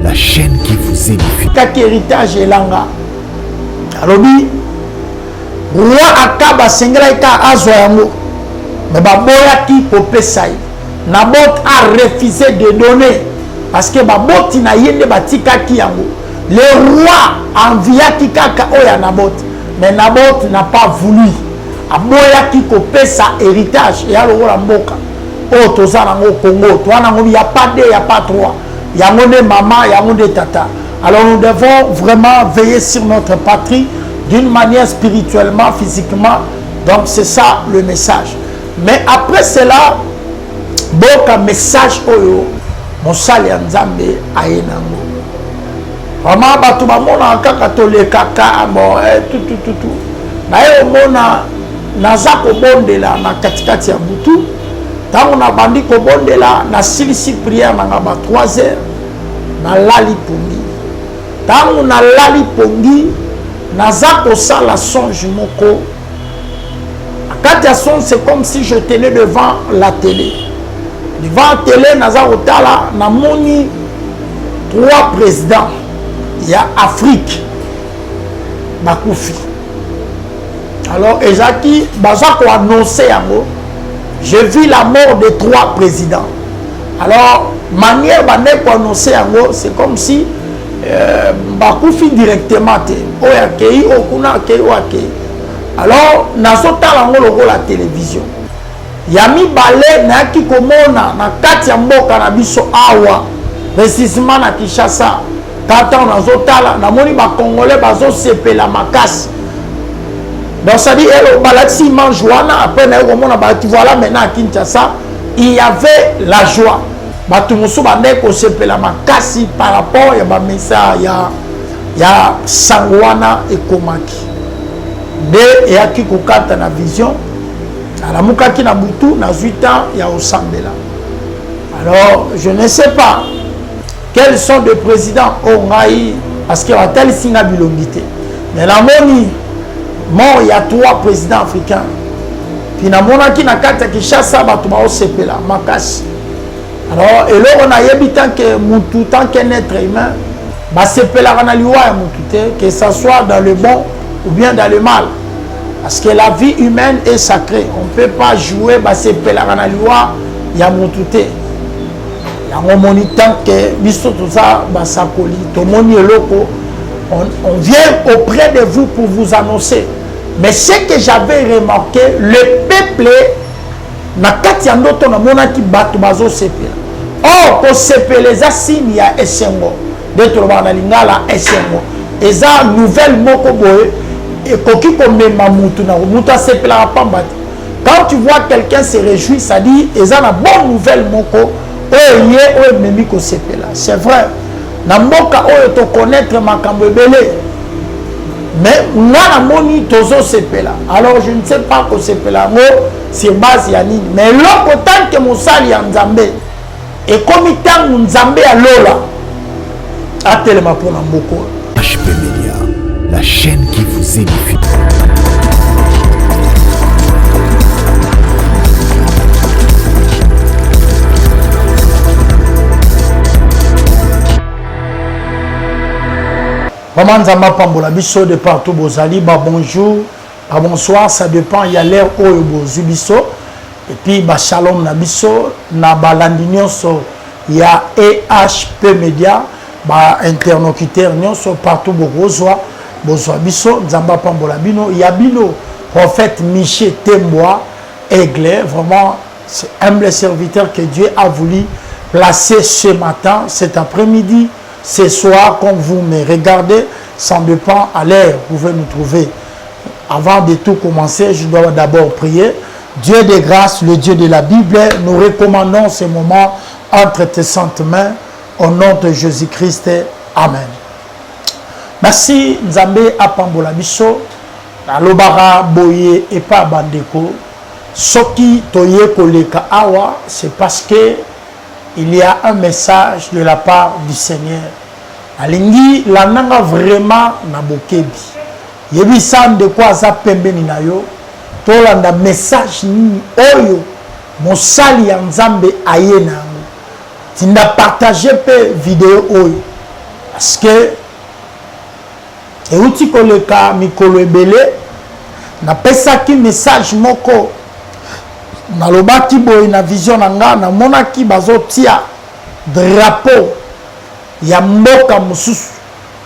la chaîne qui vous édifie. Kaki héritage elanga. Alobi roi akaba sengela ika azwa yango. Mais baboya ki kopesa ye. Nabot a refusé de donner parce que baboti na yende batika ki yango. Le roi envia ki kaka oya Nabot. Mais Nabot n'a pas voulu. Aboya ki kopesa héritage et alors la mboka. Oh toza nango Congo, toi nango y a pas deux, y a pas trois. Y a mon maman, y a mon tata. Alors nous devons vraiment veiller sur notre patrie d'une manière spirituellement, physiquement. Donc c'est ça le message. Mais après cela, boka message oyo mosali ya Nzambe ayenango. Vraiment batu ba mona kaka tolekaka bon tout. Na yo mona naza kobondela na katikati ya butu. Tango na bandi kobondela na silisi prière na ba 3 heures na lali pongi. Tango na lali pongi naza kosala songe moko. Quand il songe, c'est comme si je tenais devant la télé. Devant la télé, naza kotala na moni 3 présidents. Il y a Afrique, Bakoufi. Alors, Ezaki, Bazako a annoncé yango. J'ai vu la mort de 3 présidents. Alors, manière pour annoncer yango, c'est comme si Bakoufi directement te. Oyakei, Okuna, Akei, Okei. Alors, nazotala yango la télévision. Yami balé na ki komona na kati ya mboka na biso awa. Précisément na Kinshasa. Tata on azotala na moni ba congolais bazo sepela makasi. Donc ça dit elle balati manjoana après na komona ba voilà maintenant à Kinshasa, il y avait la joie. Batu musu bande ko sepela makasi par rapport ya ba message ya sangwana ekomaki. De et aki kokata na vision. La mukaki na butu na 8 ans ya osambela. Alors je ne sais pas quels sont les présidents au Ngai parce qu'il y a tel signe bilongité. Mais la moni mort il y a 3 présidents africains. Puis na monaki na kata Kinshasa batu ba osepela makasi. Alors et là on a yebi tant que mutu tant qu'un être humain ba sepela na liwa ya mutu que ça soit dans le bon ou bien dans le mal. Parce que la vie humaine est sacrée. On ne peut pas jouer se pelagana liwa ya mutute. Ya ngomoni tant que biso tout ça basakoli to moni eloko on vient auprès de vous pour vous annoncer. Mais ce que j'avais remarqué, le peuple na kati ya ndoto na monaki bato bazo sepela. Or ko sepela za signe ya esengo. D'être na lingala esengo. Eza nouvelle moko boye. Et quand tu vois quelqu'un se réjouir, ça dit ils ont une bonne nouvelle moko c'est vrai na mboka oyo to connaître makambo belé mais na moni tozo sepela. Alors je ne sais pas ko sepela ngo c'est base ya nini mais loko tant que mosali ya Nzambe et comme tant Nzambe ya lola atelema pour na mboko. HP Media, la chaîne qui vous édifie. Maman Nzamba Pambola biso de partout bozali ba bonjour, ba bonsoir, ça dépend, il y a l'air oyo bozu biso et puis ba shalom na biso na balandi nyonso ya EHP Media ba interlocuteur nyonso partout bozwa biso Nzamba Pambola bino ya bino prophète Michel Temboa Aigle, vraiment c'est humble serviteur que Dieu a voulu placer ce matin, cet après-midi, ce soir, quand vous me regardez, ça dépend à l'heure, vous pouvez nous trouver. Avant de tout commencer, je dois d'abord prier. Dieu de grâce, le Dieu de la Bible, nous recommandons ce moment entre tes saintes mains, au nom de Jésus-Christ. Amen. Merci Nzambe Apambola biso, alobara boye et pas bandeko. Soki toye koleka awa, c'est parce que il y a un message de la part du Seigneur. Alingi la nanga vraiment na bokebi. Yebi san de quoi za pembeni na yo. Tolanda message ni oyo mosali ya Nzambe aye na ngo. Tinda partager pe vidéo oyo. parce que euti koleka mikolo ebele napesaki message moko nalobaki boye na vision na nga namonaki bazotia drapeau ya mboka mosusu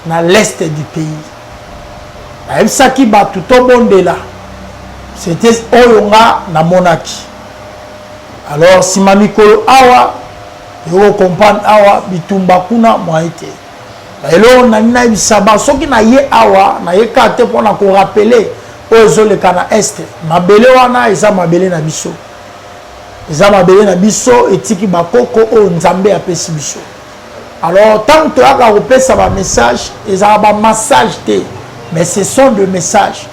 na l'est du pays nayebisaki bato tobondela c'était oyo nga namonaki alors sima mikolo awa yoko comprendre awa bitumba kuna mwa te elo nani nayebisa ba soki na ye awa na ye ka te mpona korapele oyo ezoleka na este mabele wana eza mabele na biso eza mabele na biso etiki bakoko oyo nzambe apesi biso alors tant toyaka kopesa bamessage ezala bamassage te mais ce sont des messages.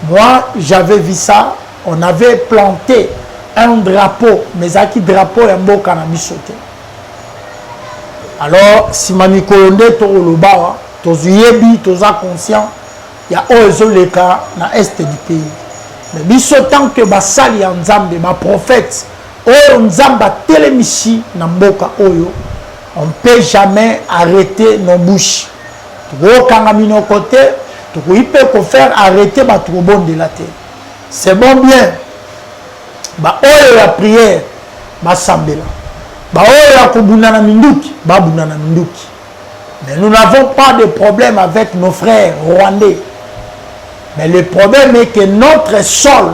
Moi j'avais vu ça, on avait planté un drapeau mais aki drapeau ya mboka na biso te. Alors si mamikolo nde tokoloba tozuyebi toza conscient ya oyo ezoleka na est du pays mais biso tant que basali ya nzambe baprophète oyo nzambe atelemisi na mboka oyo on ne peut jamais arrêter nos bouches tokokanga minoko te tokoki mpe faire arrêter bato kobondela te c'est bon bien baoyo ya prière basambela baoyo ya kobunda na minduki babunda na minduki mais nous n'avons pas de problème avec nos frères rwandais mais le problème est que notre sol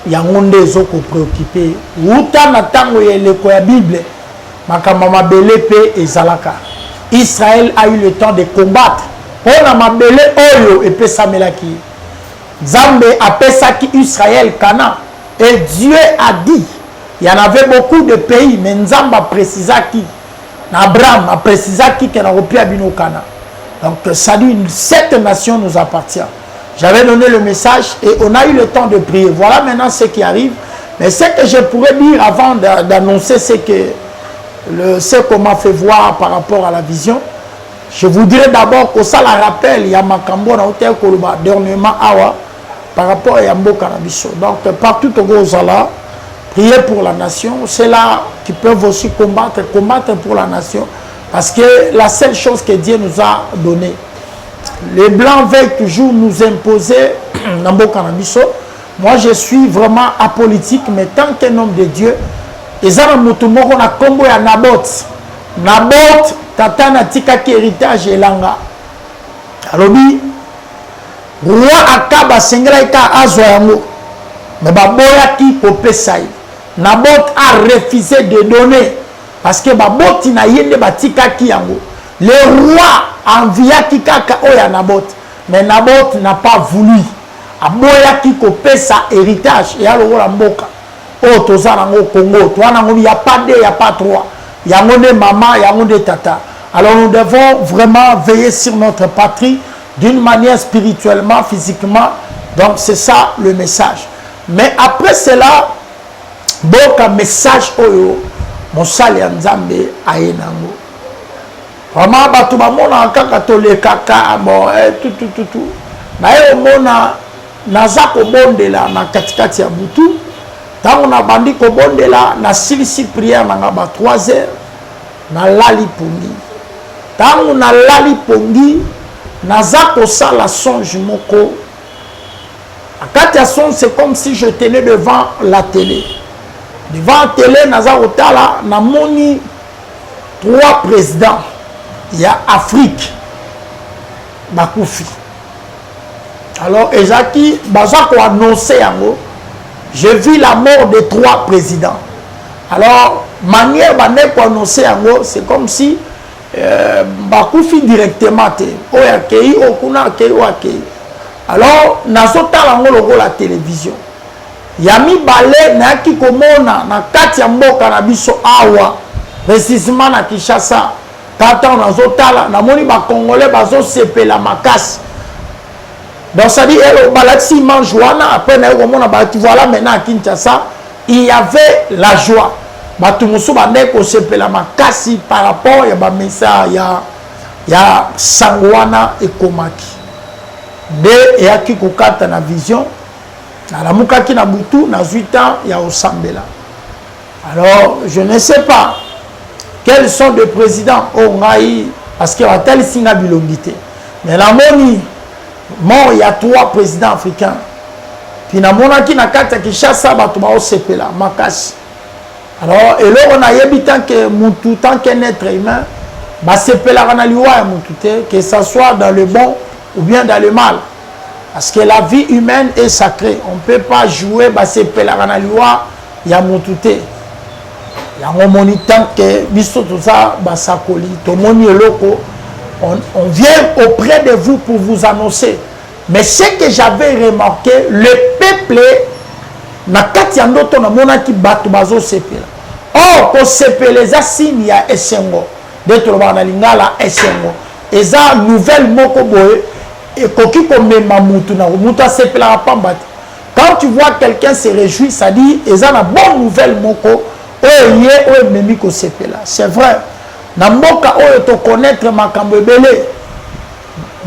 yango nde ezokopréoccupe uta na ntango ya eleko ya bible makambo mabele mpe ezalaka Israël a eu le temps de combattre mpona mabele oyo epesamelaki nzambe apesaki Israël Canaan et Dieu a dit il y en avait beaucoup de pays mais nzambe aprécisaki na Abraham aprécisaki ke na kopia bino Canaan donc ça dit cette nation nous appartient. J'avais donné le message et on a eu le temps de prier. Voilà maintenant ce qui arrive. Mais ce que je pourrais dire avant d'annoncer ce qu'on m'a fait voir par rapport à la vision, je voudrais d'abord que ça la rappelle, il y a Makambo na hôtel Koloba, dernièrement Awa, par rapport à Yambo Kanabiso. Donc partout au Gozala, prier pour la nation, c'est là qu'ils peuvent aussi combattre pour la nation, parce que la seule chose que Dieu nous a donnée, les Blancs veulent toujours nous imposer Nambo Kanabiso. Moi, je suis vraiment apolitique, mais tant qu'un homme de Dieu, ils ont un na combo ya Naboth. Naboth, tata na tikaki héritage elanga. Alobi, roi akaba sengela ika azwa yango. Mais baboya ki popesai. Naboth a refusé de donner parce que baboti na yende batikaki yango. Le roi envia kikaka oya Naboth, mais Naboth n'a pas voulu. Aboya kiko pesa héritage et alors la mboka. Oh toza nango Congo, toi nango y a pas deux, y a pas trois. Y a des maman, y a des tata. Alors nous devons vraiment veiller sur notre patrie d'une manière spirituellement, physiquement. Donc c'est ça le message. Mais après cela, boka message oyo mosali ya Nzambe ayenango. Vraiment batu bamona kaka tolekaka bon tout na yo mona naza kobondela na katikati ya butu tango na bandi kobondela na silisi prière na ba 3 heures na lali pongi tango na lali pongi naza kosala songe moko akati ya songe c'est comme si je tenais devant la télé naza kotala na moni 3 présidents. Il y a Afrique, Bakoufi. Alors, Ezaki, Bazako a annoncé yango. J'ai vu la mort de 3 présidents. Alors, manière Baneko annoncé yango, c'est comme si Bakoufi directement te. Oyakei, Okuna akei, Oyakei. Alors, Nazota yango logo la télévision. Yami Balé, Naki Komona, na kati ya mboka na biso awa, précisément na Kinshasa. Quand on a zotala, na moni ba Congolais bazo sepe la makasi. Donc ça dit, elle balati manjouana après na komona ba tu voilà maintenant à Kinshasa, il y avait la joie. Batu musu bande ko sepe la makasi par rapport ya ba mesa ya sangwana et komaki. De et aki kokata na vision. Na la mukaki na butu na 8 ans ya osambela. Alors, je ne sais pas quels sont les présidents au Ngai parce que batal singa bilongité mais la moni mort il y a 3 présidents africains puis na monaki na kata Kinshasa bato ba osepela makasi alors et là on a yebi tant que mutu tant qu'un être humain ba sepela kana liwa ya mutu te que ça soit dans le bon ou bien dans le mal parce que la vie humaine est sacrée on peut pas jouer ba sepela kana liwa ya mutu te yango moni tant que biso tout ça ba sakoli to moni eloko on vient auprès de vous pour vous annoncer. Mais ce que j'avais remarqué, le peuple, na kati ya ndoto na mona ki bato bazo sepela. Or, ko sepela za signe ya esengo. D'être na lingala esengo. Eza nouvelle moko boye et koki ko mema mutu na mutu sepela pamba. Quand tu vois quelqu'un se réjouir, ça dit eza na bonne nouvelle moko oye oye memi ko sepela. C'est vrai. Na mboka oyo to connaître makambo ebele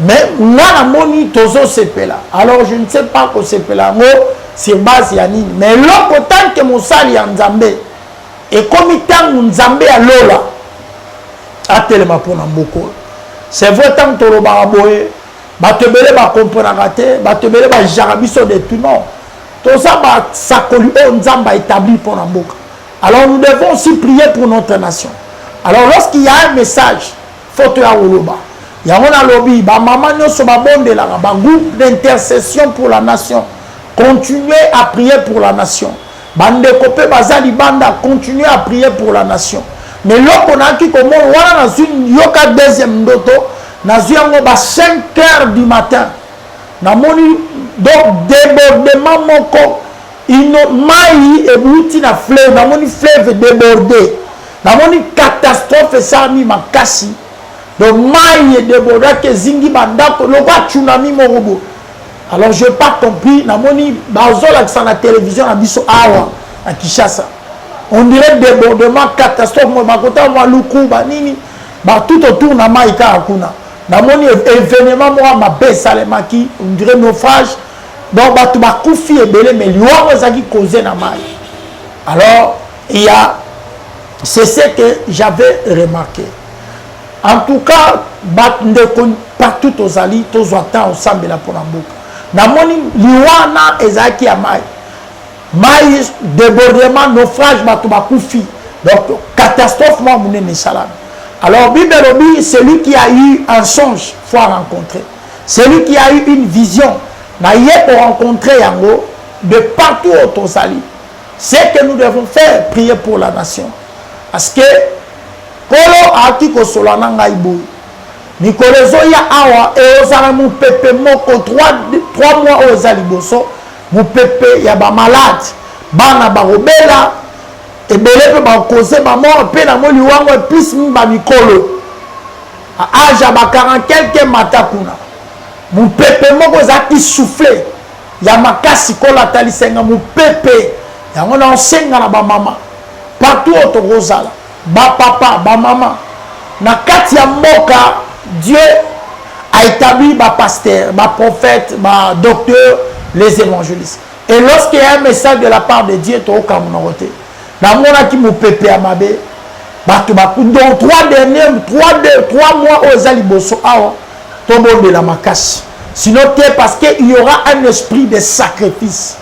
mais ngana moni tozo sepela alors je ne sais pas ko sepela ngo sur base ya nini mais loko tant que mosali ya nzambe et comme tangu nzambe ya lola atelema pona mboko c'est vrai tant to loba boye bato ebele ba comprendre te bato ebele ba jarabiso de tout non to ça ba sakoli o nzamba établi pona mboka alors nous devons aussi prier pour notre nation. Alors lorsqu'il y a un message, faut te awoloba. Il y a un lobby, ba maman no so ba bonde la ba groupe d'intercession pour la nation. Continuez à prier pour la nation. Bande kopé bazali banda, continuez à prier pour la nation. Mais loko na ki komo wana na une yoka deuxième ndoto, na zuyango ba 5 heures du matin. Na moni donc débordement moko ino mai e buti na fleuve, na moni fleuve débordé. Dans une catastrophe, ça mi makasi. Donc, maille de Bodak Zingi Bandak, le roi tsunami morobo. Alors, je n'ai pas compris. Dans une la télévision, à Bisso Awa, à Kinshasa. On dirait débordement, catastrophe. Tout autour de Maïka Akuna. Dans mon événement, moi, ma baisse, on dirait naufrage. Donc, tu vas confier, mais il y a qui causé la maille. Alors, il y a. C'est ce que j'avais remarqué. En tout cas, partout aux alliés, tous attendent ensemble la Ponamboka. Namoni liwana ezaki ya mai. Mai débordement, naufrage, batubakufi. Donc catastrophe moi munene salam. Alors Bibelobi, celui qui a eu un songe, faut rencontrer. Celui qui a eu une vision, na yé pour rencontrer yango de partout aux alliés. C'est que nous devons faire, prier pour la nation. Parce que kolo aki ko solana ngai boy Nikolozo ya awa e ozala mu pepe moko 3 mois ozali boso mu pepe ya ba malade bana ba robela e belepe ba causer ba mort pe na moli wango plus ba mikolo a âge ba 40 quelques matakuna mu pepe moko zaki souffler ya makasi kola talisenga mu pepe ya ngona senga na ba mama partout autokozala ba papa ba mama na kati ya mboka Dieu a établi ma pasteur, ma prophète, ma docteur, les évangélistes. Et lorsqu'il y a un message de la part de Dieu, tu as aucun monoté. Dans mon qui me pépé à ma bé, donc 3 mois aux aliboso, tout le monde de la macasse. Sinon, parce qu'il y aura un esprit de sacrifice.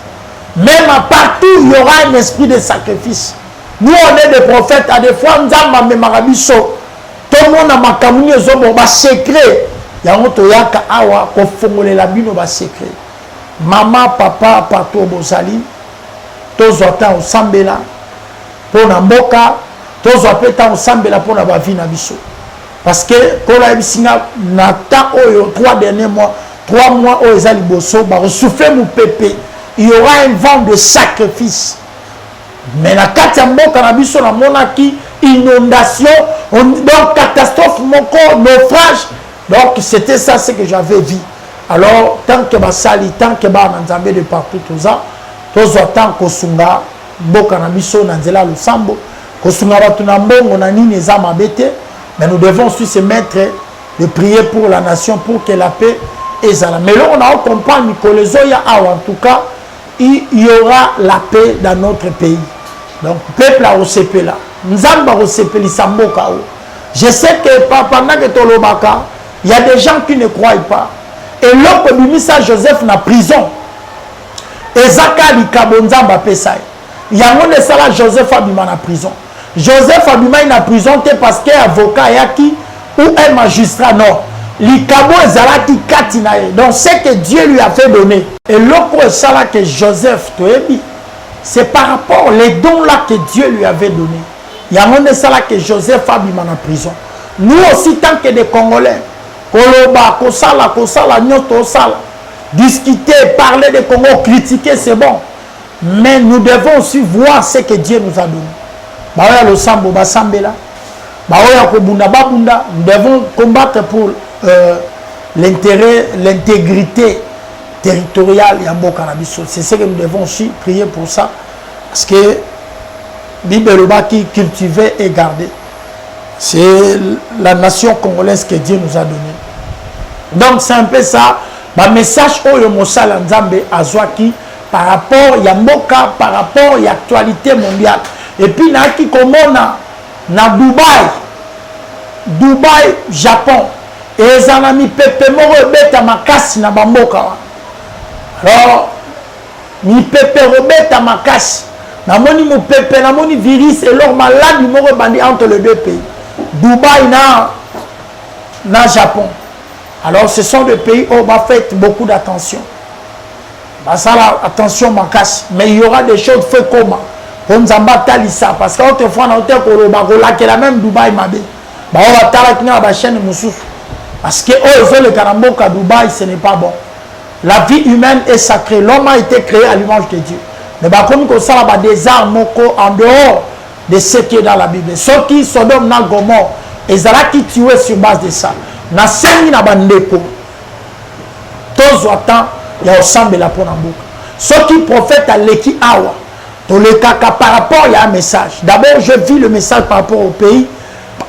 Même partout, il y aura un esprit de sacrifice. Nous, on est des prophètes, à des fois, nous avons marabiso. Tout le monde a makamuni zobo ba secret. Yango to yaka awa ko fongole la bino ba secret. Maman, papa, partout bozali. Tous autant osambela pona mboka, tous autant osambela pona ba vie na biso. Parce que kola bisinga na ta oyo 3 mois au ezali boso ba souffler mon pépé. Il y aura un vent de sacrifice. Mais la kati mboka na biso na monaki inondation, donc catastrophe, mon corps, naufrage. Donc c'était ça ce que j'avais vu. Alors tant que basali, tant que bananzambe de partout tout ça, tous autant kosunga mboka na biso na nzela lusambo, kosunga batu na mbongo na nini za mabete, mais nous devons aussi se mettre de prier pour la nation pour que la paix ezala. Mais là on a compris Nikolozo ya en tout cas, il y aura la paix dans notre pays. Donc peuple a osepela. Nzamba osepeli samboka o. Je sais que pendant que tu l'obaka, il y a des gens qui ne croient pas. Et l'autre bimisa Joseph na prison. Et Zaka likabonza mbapesai. Il y a un sala Joseph abima na prison. Joseph abima na prison parce qu'il est avocat yaki ou un magistrat non. Likabo ezalaki katinae. Donc c'est que Dieu lui a fait donner. Et l'autre sala que Joseph toebi, c'est par rapport aux dons là que Dieu lui avait donné. Il y a un sala que Joseph abima na prison. Nous aussi tant que des Congolais, koloba kosala nyoto sala, discuter, parler de Congo, critiquer c'est bon. Mais nous devons aussi voir ce que Dieu nous a donné. Baoya lo sambo basambela. Baoya ko bunda babunda, nous devons combattre pour l'intérêt, l'intégrité territoriale et en cannabis. C'est ce que nous devons aussi prier pour ça. Parce que Bibeloba qui cultivait et gardait. C'est la nation congolaise que Dieu nous a donné. Donc c'est un peu ça. Le message au Mosala Nzambe Azwaki par rapport à Mboka, par rapport à l'actualité mondiale. Et puis na qui komona na Dubaï, Japon. Et les amis pepe moro beta makasi na bamboka. Alors mi pepe robeta makasi. Na moni mo pepe na moni virus et leur maladie moro bandi entre les deux pays. Dubaï na Japon. Alors ce sont des pays où on va faire beaucoup d'attention. Ça attention makasi. Mais il y aura des choses fait comment. Comme Zamba Talissa. Parce qu'autrefois on a été que la même Dubaï mabé. On va t'arrêter à la chaîne Moussou. Parce que oh, le Karamboka à Dubaï, ce n'est pas bon. La vie humaine est sacrée. L'homme a été créé à l'image de Dieu. Mais comme ça, il y a des armes en dehors de ce qui est dans la Bible. Ceux qui sont dans le Gomorre, ils ont qui tué sur base de ça. Na semi na bandeko. Tous attendent, il y a au sang de la Ponamboka. Ceux qui prophètent à l'Eki Awa. Dans le cas par rapport, il y a un message. D'abord, je vis le message par rapport au pays.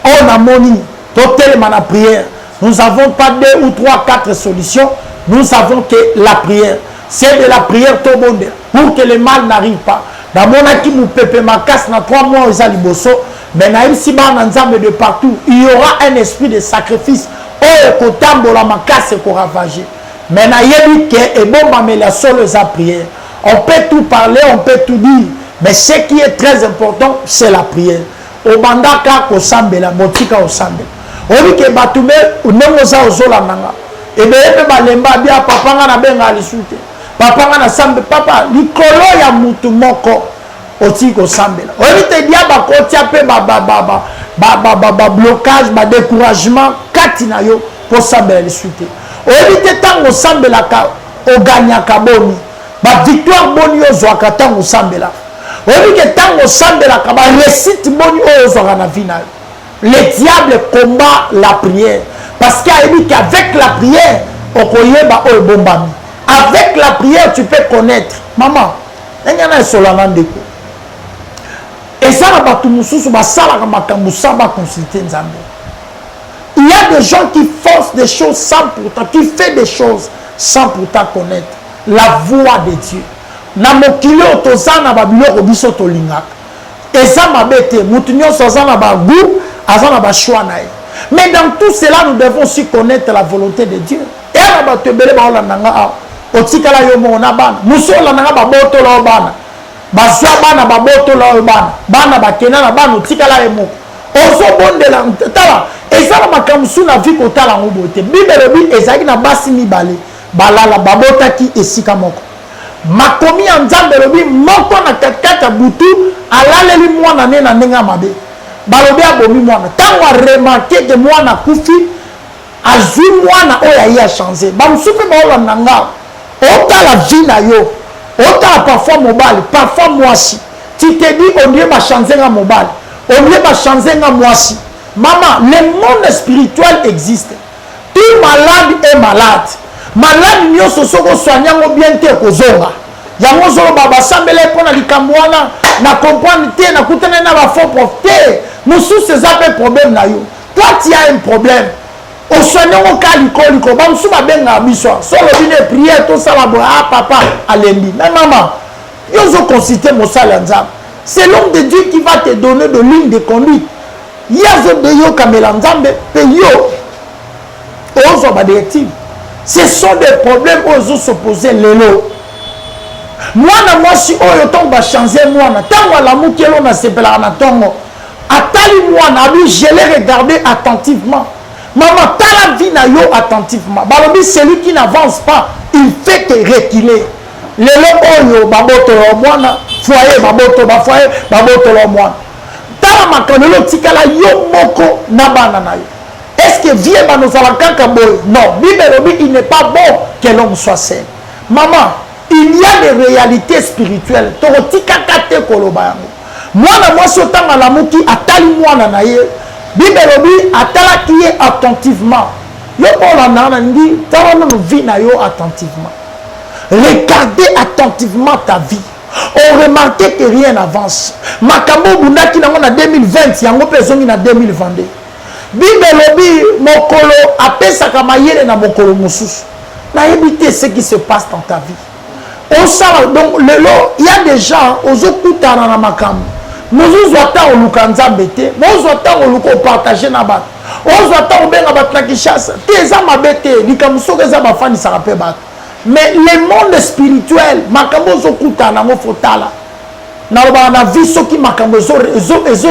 On a moni, totalement la prière. Nous n'avons pas 2 ou 3, 4 solutions. Nous savons que la prière, c'est de la prière tout le monde. Pour que le mal n'arrive pas. Dans mon aki mou pepe ma casse, dans 3 mois aux aliboso, mais na si de partout, il y aura un esprit de sacrifice. Oh, kotambola ma casse et ravagé. Mais na yebi ke et bon la seule prière. On peut tout parler, on peut tout dire. Mais ce qui est très important, c'est la prière. Au bandaka ko sambela, motika au sambela. On dit que Batoumé, ou nemosa au zola nanga. Et bien, balemba bien, papa na benga alisute. Papa na sambe, papa, likolo ya mutu moko, otiko sambela. On dit que dia ba kotia pe ba blocage, ba découragement, katina yo, pour sambela alisute. On dit que tango sambela ka, o gagna kaboni. Ba victoire boni yo zwaka tango sambela. On dit que tango sambela ka, ba récite boni yo zwaka na final. Le diable combat la prière. Parce qu'il a dit qu'avec la prière, avec la prière, tu peux connaître. Maman, il y a un solana de quoi. Et ça, il y a des gens qui forcent des choses sans pourtant, qui font des choses sans pourtant connaître la voix de Dieu. Namokile otozana babiloko biso tolingaka. Et ça m'a bêté. Moutinyo sozana ba goût. Mais dans tout cela, nous devons aussi connaître la volonté de Dieu. Et on va te béler par la nanga. Otikala yomo na ban. Muso la nanga ba boto la bana. Baswa bana ba boto la bana. Bana ba kena na ban otikala yomo. Ozo bonde la tala. Et ça la makamsu na vie ko tala ngobote. Bible bi ezaki na basi mi bale. Balala babota ki esika moko. Makomi anzambe lobi moko na kakata butu alaleli mwana ne na nenga mabe. Balobi abomi mwana tango remarqué que mwana kufi azui mwana oya ya changer bamsupe baola nanga ota la vie na yo ota parfois mobile parfois mwasi tu te dis on dirait ba changer nga mobile on dirait ba changer nga mwasi maman le monde spirituel existe tout malade est malade nyoso soko soignango bien te kozonga yango zolo baba sambele pona likamwana na comprendre te na kutana na ba faux prophète nous sous ces appels problème na yo toi tu as un problème au soignant au caliko ba sous ba benga biso solo bine prière tout ça la ah papa alendi mais maman yo zo consulter mo salanza c'est l'homme de Dieu qui va te donner de ligne de conduite yazo de yo kamela nzambe pe yo ozo ba directive. Ce sont des problèmes ozo s'opposer lelo. Mwana mwasi oyo tongo ba changer mwana tango la mukelo na sepela na tongo atali mwana abi je l'ai regardé attentivement. Maman tala vie na yo attentivement. Balobi celui qui n'avance pas il fait que reculer. Lelo oyo baboto lo mwana foyer baboto ba foyer baboto lo mwana. Tala makanelo tikala yo moko na bana na yo. Est-ce que vie ba nous ala kaka boy? Non, Bible lobi il n'est pas bon que l'homme soit seul. Maman, il y a des réalités spirituelles. Torotika kate koloba yango. Mwana mwasi otanga la muki atali mwana na ye. Bible lobi atala qui est attentivement. Yo bola na ndi tala no vie na yo attentivement. Regardez attentivement ta vie. On remarque que rien n'avance. Makambo bundaki nango na 2020 yango pezongi na 2022. Bible lobi mokolo apesaka mayele na mokolo mususu. Na éviter ce qui se passe dans ta vie. On sait donc il y a des gens aux okuta na makambo. Nous ata oluka nzambe te, nous ata oluka partager na bato. On ata obenga bato na Kinshasa. Te za mabete likamso ke za bafani sa rappel bato. Mais le monde spirituel, makambo zo kuta na ngo fotala. Na ba na vie soki makambo zo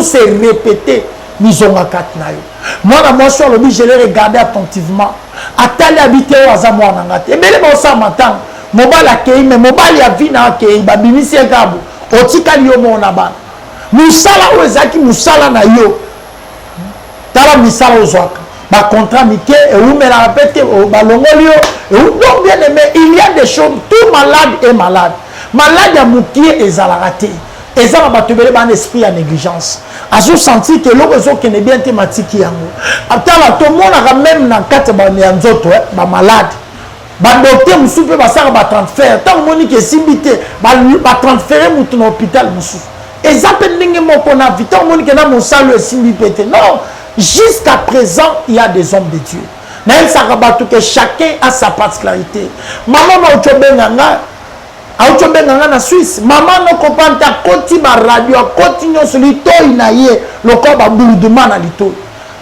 se répéter nizonga kat na yo. Moi na moi sur le bi je l'ai regardé attentivement. Atali habité o aza mwana ngate. Ebele ba sa matang. Mobala kei mais mobali ya vie na kei ba bimisi ekabo. Otikali yo mona ba. Musala o ezaki musala na yo. Tala misala ozwaka. Ba contrat mike et ou me la répéter au balongolio et ou donc bien aimé il y a des choses tout malade est malade. Malade à moukier et zalarate. Et ça va te donner un esprit à négligence. À se sentir que l'oiseau qui n'est bien thématique yango. Attends tout le monde a même dans quatre banyanzoto ba malade. Ba docteur musupe ba ça ba transfert. Tant moni que simbité ba transférer mutu na hôpital musu. Et ça peut ninge moko na vie. Tant moni que na mon salut simbité. Non. Jusqu'à présent, il y a des hommes de Dieu. Même ça rabattu que chacun a sa particularité. Maman m'a autobenga na Suisse. Maman no comprend ta koti ma radio, continue sur lito inaye, le corps ba bouluduma na lito.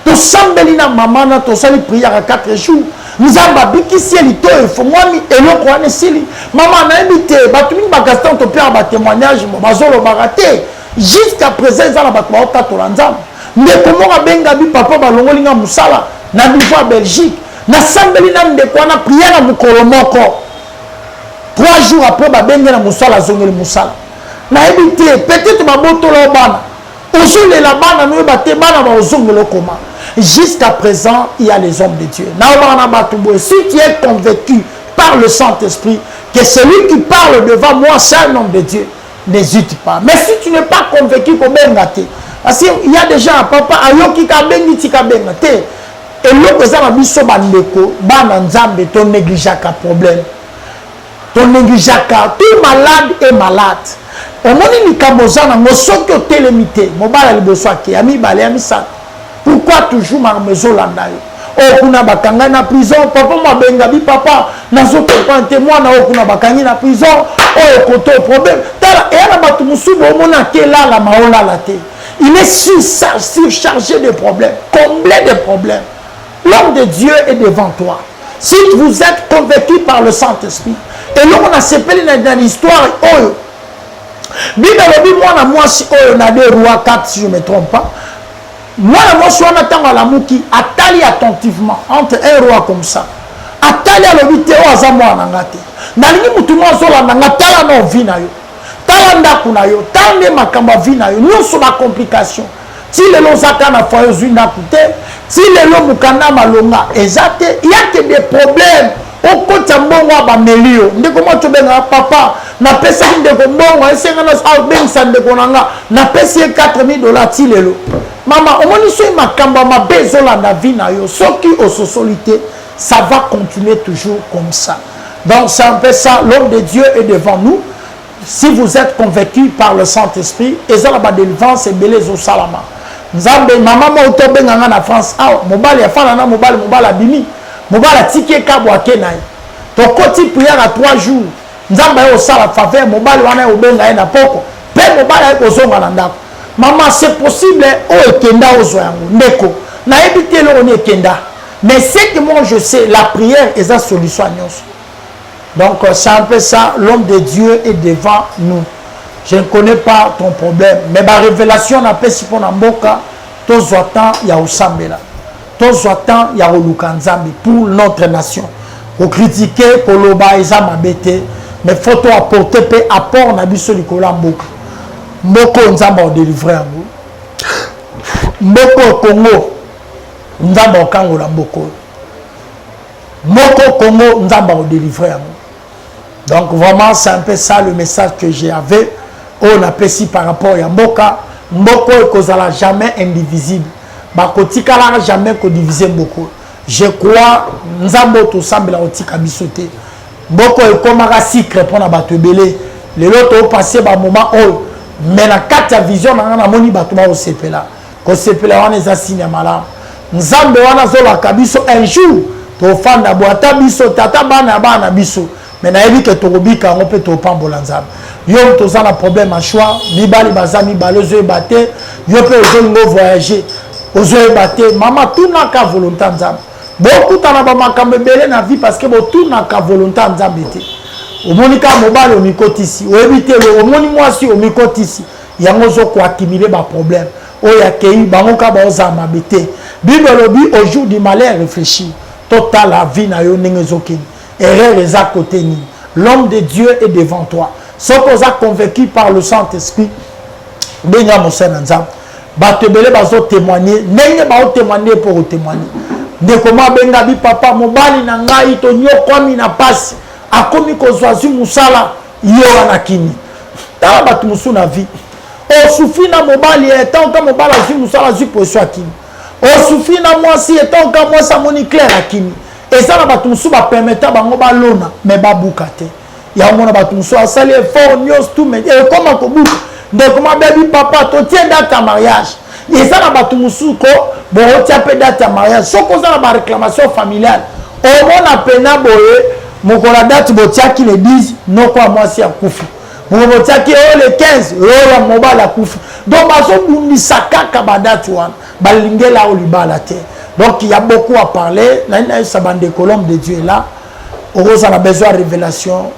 To sambeli na maman na to sali prière à 4 jours. Nous avons bikisi lito il faut moi mi eloko ane sili. Maman na invité, batu mi ba gaston to père ba témoignage mo bazolo baraté. Jusqu'à présent za na batu ba ta to lanzam. Ndeko moka benga bi papa balongoli nga musala na bifa Belgique na sambeli na ndeko na prière na mukolo moko 3 jours après ba benga na musala zongeli musala na ebité peut-être ba botolo bana ozole la bana no ba te bana ba ozongelo koma. Jusqu'à présent il y a les hommes de Dieu na bana batumbo. Si tu es convaincu par le Saint-Esprit que celui qui parle devant moi c'est un homme de Dieu, n'hésite pas. Mais si tu n'es pas convaincu que bengate. Parce qu'il y a des gens, papa, ayoki kabengi tika bengate. Et l'autre, ça m'a mis sur bandeko, bananzambe, ton négligeaka problème. Ton négligeaka, tout malade est malade. Au moment où il kamozana, mo sokyo télémité, mo bala liboswaki, ami balé, ami sa. Pourquoi toujours ma maison landayo? Oh, kuna bakanga na prison, papa m'a bengabi, papa, nazo comprendre témoin na okuna bakangi na prison, oh, koto problème. Tala, et à la batumusubo, on a ke là, la maola la te. Il est surchargé de problèmes, comblé de problèmes. L'homme de Dieu est devant toi. Si vous êtes convaincu par le Saint-Esprit, et là on a séparé dans l'histoire, oh, Bible dit moi si on a des rois 4 si je ne me trompe pas. Moi si on attend à la mouki, attali attentivement entre un roi comme ça. Attali à l'obité au azamwa nangate. Nalingi mutumo zola nangatala no vina yo. Talanda kuna yo, tande makamba vina yo, nous sommes la complication. Si les lozaka na foyer zunda kute, si les lo mukanda malonga ezate, il y a que des problèmes. Au côté mbongo ba melio, ndeko mo tobenga papa, na pesa ndeko mbongo, esenga na ben sandeko nanga, na pesa $4,000 ti lelo. Maman, on moni so makamba mabezola na vina yo, soki au solité, ça va continuer toujours comme ça. Donc c'est un peu ça, l'homme de Dieu est devant nous. Si vous êtes convaincu par le Saint-Esprit, et ça la délivrance et belé au salama. Nzambe maman mo tobenga na France, ah mobile ya fana na mobile abimi, mobile ticket kabwa kenai. To koti prière à 3 jours. Nzambe au sala faveur mobile wana obenga na poko. Pe mobile ko zonga na ndako. maman c'est possible o ekenda ozo yango ndeko na ebité le on ekenda mais c'est que moi je sais la prière est la solution à nyonso. Donc c'est un peu ça, l'homme de Dieu est devant nous. Je ne connais pas ton problème mais ma révélation n'a pas si pour mboka tous attend ya osambela tous attend ya olukanzambi pour notre nation pour critiquer pour loba eza mabete mais faut apporter pe apport na biso likola mboka mboko nzamba o délivrer yango mboko Congo nzamba o kangola mboko mboko Congo nzamba o délivrer yango. Donc vraiment c'est un peu ça le message que j'ai avec on appelle ici par rapport à mboka mboko ekozala jamais indivisible bakotikala jamais ko diviser mboko. Je crois nzambo to sambela otika bisote mboko ekomaka secret pona bato ebele lelo to passer ba moment oyo mais na kati ya vision na moni bato ba osepela ko sepela wana eza signe malamu nzambe wana zolaka biso un jour to fanda boata biso tata bana biso mais na yebi ke to kobika ngo pe to pambola nzambe yo to za na problème à choix mibali bazami balozo ebate yo pe ozo voyager ozo ebate mama tuna ka volonté nzambe beaucoup tana ba makambe belé na vie parce que bo tuna ka volonté nzambe te omoni ka mobali omikotisi oebite le omoni mwasi omikotisi yango zo ko accumuler ba problème oya kei bango ka ba oza mabete bible lobi au jour du malheur réfléchir total la vie na yo ndenge zokeni erreur est à côté ni l'homme de Dieu est devant toi ce qu'on a convaincu par le Saint-Esprit benga mosana nzambe bato belé bazo témoigner ndenge ba témoigner pour témoigner de comment benga bi papa mobali na ngai to nyokwami na pasi akomi kozwazi musala yo anakini tala bato musu na vie o souffri na mobali etant ka mobala zi musala zi poso akini o souffri na mwasi etant ka mwasa moni clair akini et ça na bato musu ba permettre bango ba lona mais ba bukate ya mona bato musu asali effort nyos tout mais et comment ko buka de comment baby papa to tient date à mariage et ça na bato musu ko bon tia pe date à mariage so ko za na ba réclamation familiale au mona pena boye mokola date botia qui le 10 non quoi moi si akufi mokola qui le 15 la mobile akufi donc bazo bundisa kaka ba date wana balingela o libala te. Donc il y a beaucoup à parler. Ça bande de colombe de Dieu est là. On a besoin de révélation.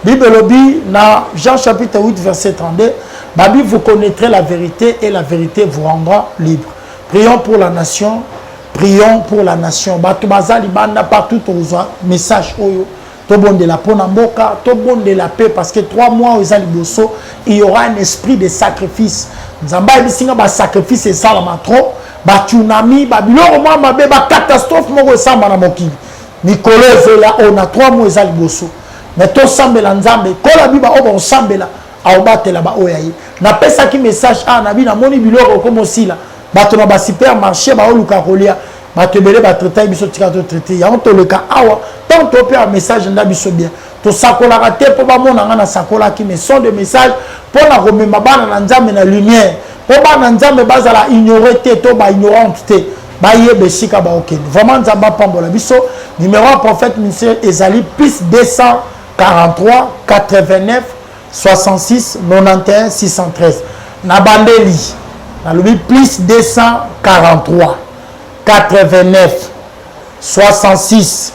Bible dit dans Jean chapitre 8 verset 32, Babi vous connaîtrez la vérité et la vérité vous rendra libre. Prions pour la nation. Prions pour la nation. Batubazali banda partout aux message oyo. Tout bon de la ponamboka, tout bon de la paix parce que 3 mois aux aliboso, il y aura un esprit de sacrifice. Nzamba bisinga ba sacrifice et ça la trop. Ba tsunami, ba biloko mwa mabe, ba catastrophe moko esamba na mokili. Mikolo ezela on a 3 mois ezali boso. Mais to sambela nzambe, kola biba oba osambela, aobatela ba oyaye. Na pesa ki message a na bi na moni biloko comme sila. Bato na ba supermarché ba oluka kolia. Bato belé ba traiter biso tika to traiter. Ya on to le ka awa, tant to pe un message nda biso bien. To sakola raté po ba mona nga na sakola ki mais son de message pour na remema bana na nzambe na lumière. Pour bana nzambe bazala ignorer te to ba ignorante te ba yebe sika ba okeni vraiment nzamba pambola biso numéro prophète ministère ezali plus 243 89 66 91 613 na bandeli na lobi plus 243 89 66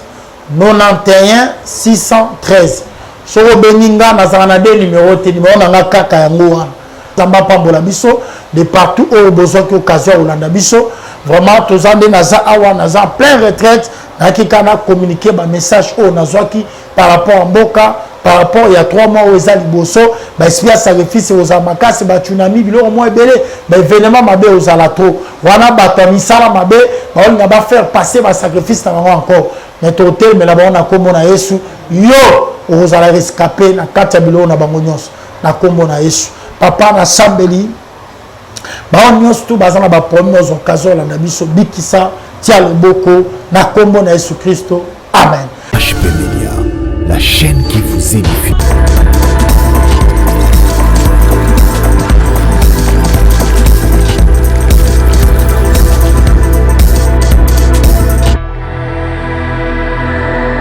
91 613 soko beninga nazala na de numéro te numéro na nga kaka yango wana nzamba pambola biso de partout au besoin que occasion Olanda biso vraiment tous en naza awa naza plein retraite nakikana communiquer ba message au nazwaki par rapport à mboka par rapport il y a 3 mois aux aliboso ba espia sacrifice aux amakasi ba tsunami biloko mo ebele ba événement mabe aux alato wana bato misala mabe ba on va faire passer ba sacrifice na encore mais totel mais là ba on a kombo na Yesu yo aux ala rescapé na kati biloko na bango nyonso na kombo na Yesu papa na sambeli baon nyonso tu bazana ba premières occasions la biso bikisa tia loboko na kombo na Yesu Kristo amen. HP Media, la chaîne qui vous édifie.